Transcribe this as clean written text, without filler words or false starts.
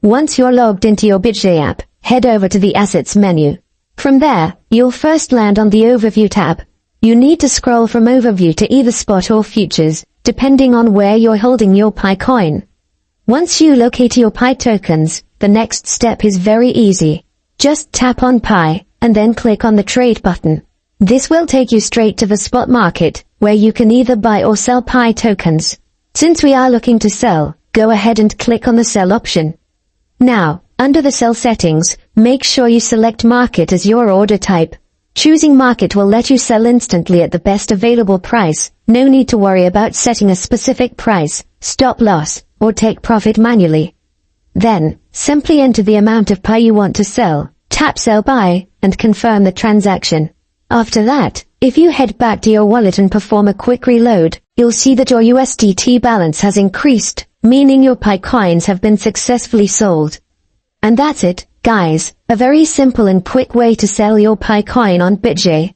Once you're logged into your Bitget app, head over to the Assets menu. From there, you'll first land on the Overview tab. You need to scroll from Overview to either Spot or Futures, depending on where you're holding your Pi coin. Once you locate your Pi tokens, the next step is very easy. Just tap on Pi, and then click on the Trade button. This will take you straight to the spot market, where you can either buy or sell Pi tokens. Since we are looking to sell, go ahead and click on the Sell option. Now, under the Sell settings, make sure you select Market as your order type. Choosing Market will let you sell instantly at the best available price. No need to worry about setting a specific price, stop loss, or take profit manually. Then, simply enter the amount of Pi you want to sell, tap Sell Buy, and confirm the transaction. After that, if you head back to your wallet and perform a quick reload, you'll see that your USDT balance has increased, meaning your Pi coins have been successfully sold. And that's it, guys, a very simple and quick way to sell your Pi coin on Bitget.